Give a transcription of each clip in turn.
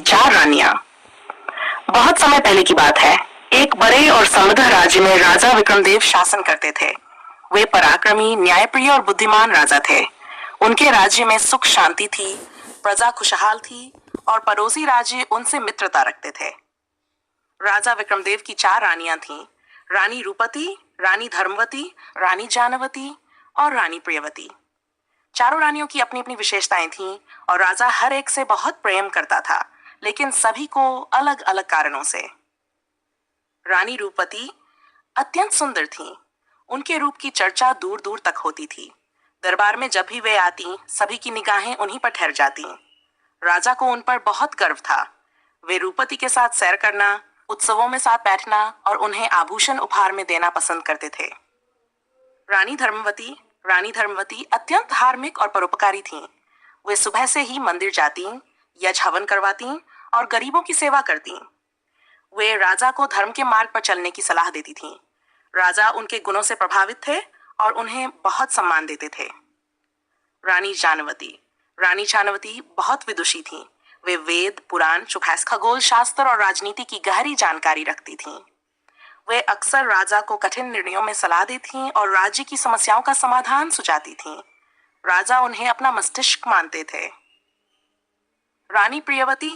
चार रानियां। बहुत समय पहले की बात है। एक बड़े और समृद्ध राज्य में राजा विक्रमदेव शासन करते थे। वे पराक्रमी, न्यायप्रिय और बुद्धिमान राजा थे। उनके राज्य में सुख शांति थी, प्रजा खुशहाल थी और पड़ोसी राज्य उनसे मित्रता रखते थे। राजा विक्रमदेव की चार रानियां थीं। रानी रूपति, रानी धर्मवती, रानी जानवती और रानी प्रियवती। चारों रानियों की अपनी अपनी विशेषताएं थीं और राजा हर एक से बहुत प्रेम करता था, लेकिन सभी को अलग अलग कारणों से। रानी रूपति अत्यंत सुंदर थीं। उनके रूप की चर्चा दूर दूर तक होती थी। दरबार में जब भी वे आती, सभी की निगाहें उन्हीं पर ठहर जाती। राजा को उन पर बहुत गर्व था। वे रूपति के साथ सैर करना, उत्सवों में साथ बैठना और उन्हें आभूषण उपहार में देना पसंद करते थे। रानी धर्मवती अत्यंत धार्मिक और परोपकारी थीं। वे सुबह से ही मंदिर जाती, यज्ञ हवन करवाती और गरीबों की सेवा करती। वे राजा को धर्म के मार्ग पर चलने की सलाह देती थीं। राजा उनके गुणों से प्रभावित थे और उन्हें बहुत सम्मान देते थे। रानी जानवती बहुत विदुषी थीं। वे वेद, पुराण, चुपैस, खगोल शास्त्र और राजनीति की गहरी जानकारी रखती थीं। वे अक्सर राजा को कठिन निर्णयों में सलाह देती और राज्य की समस्याओं का समाधान सुझाती थीं। राजा उन्हें अपना मस्तिष्क मानते थे। रानी प्रियवती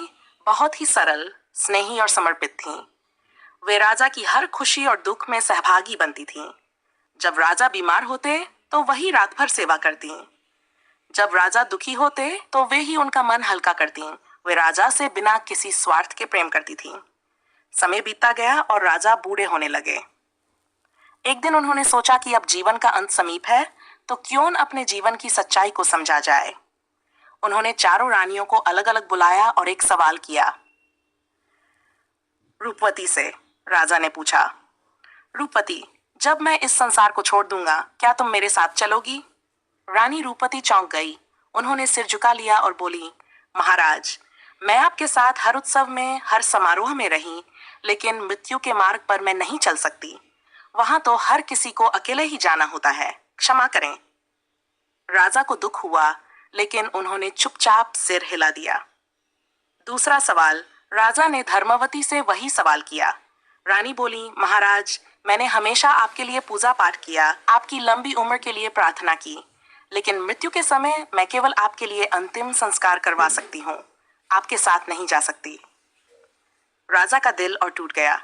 बहुत ही सरल, स्नेही और समर्पित थीं। वे राजा की हर खुशी और दुख में सहभागी बनती थीं। जब राजा बीमार होते तो वही रात भर सेवा करती। जब राजा दुखी होते तो वे ही उनका मन हल्का करती। वे राजा से बिना किसी स्वार्थ के प्रेम करती थीं। समय बीतता गया और राजा बूढ़े होने लगे। एक दिन उन्होंने सोचा कि अब जीवन का अंत समीप है, तो क्यों न अपने जीवन की सच्चाई को समझा जाए। उन्होंने चारों रानियों को अलग अलग बुलाया और एक सवाल किया। रूपवती से राजा ने पूछा, रूपवती, जब मैं इस संसार को छोड़ दूंगा, क्या तुम मेरे साथ चलोगी? रानी रूपवती चौंक गई। उन्होंने सिर झुका लिया और बोली, महाराज, मैं आपके साथ हर उत्सव में, हर समारोह में रही, लेकिन मृत्यु के मार्ग पर मैं नहीं चल सकती। वहां तो हर किसी को अकेले ही जाना होता है, क्षमा करें। राजा को दुख हुआ, लेकिन उन्होंने चुपचाप सिर हिला दिया। दूसरा सवाल राजा ने धर्मवती से वही सवाल किया। रानी बोली, महाराज, मैंने हमेशा आपके लिए पूजा पाठ किया, आपकी लंबी उम्र के लिए प्रार्थना की, लेकिन मृत्यु के समय मैं केवल आपके लिए अंतिम संस्कार करवा सकती हूँ, आपके साथ नहीं जा सकती। राजा का दिल और टूट गया।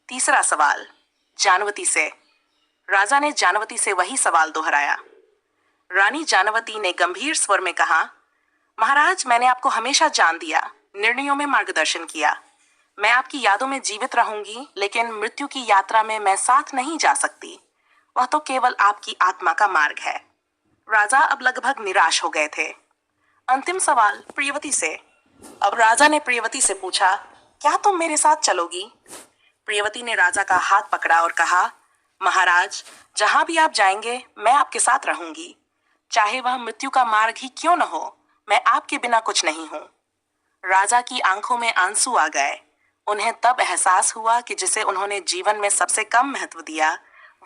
तीसरा सवाल जानवती से। राजा ने जानवती से वही सवाल दोहराया। रानी जानवती ने गंभीर स्वर में कहा, महाराज, मैंने आपको हमेशा जान दिया, निर्णयों में मार्गदर्शन किया। मैं आपकी यादों में जीवित रहूंगी, लेकिन मृत्यु की यात्रा में मैं साथ नहीं जा सकती। वह तो केवल आपकी आत्मा का मार्ग है। राजा अब लगभग निराश हो गए थे। अंतिम सवाल प्रियवती से। अब राजा ने प्रियवती से पूछा, क्या तुम मेरे साथ चलोगी? प्रियवती ने राजा का हाथ पकड़ा और कहा, महाराज, जहां भी आप जाएंगे मैं आपके साथ रहूंगी। चाहे वह मृत्यु का मार्ग ही क्यों न हो, मैं आपके बिना कुछ नहीं हूं। राजा की आंखों में आंसू आ गए। उन्हें तब एहसास हुआ कि जिसे उन्होंने जीवन में सबसे कम महत्व दिया,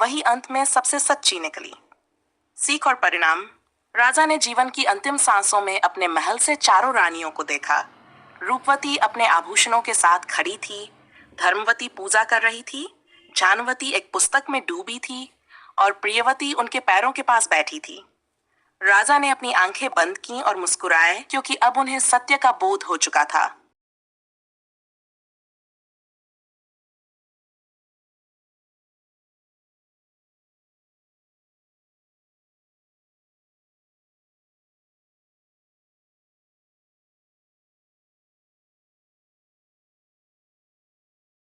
वही अंत में सबसे सच्ची निकली। सीख और परिणाम। राजा ने जीवन की अंतिम सांसों में अपने महल से चारों रानियों को देखा। रूपवती अपने आभूषणों के साथ खड़ी थी, धर्मवती पूजा कर रही थी, जानवती एक पुस्तक में डूबी थी और प्रियवती उनके पैरों के पास बैठी थी। राजा ने अपनी आंखें बंद की और मुस्कुराए, क्योंकि अब उन्हें सत्य का बोध हो चुका था।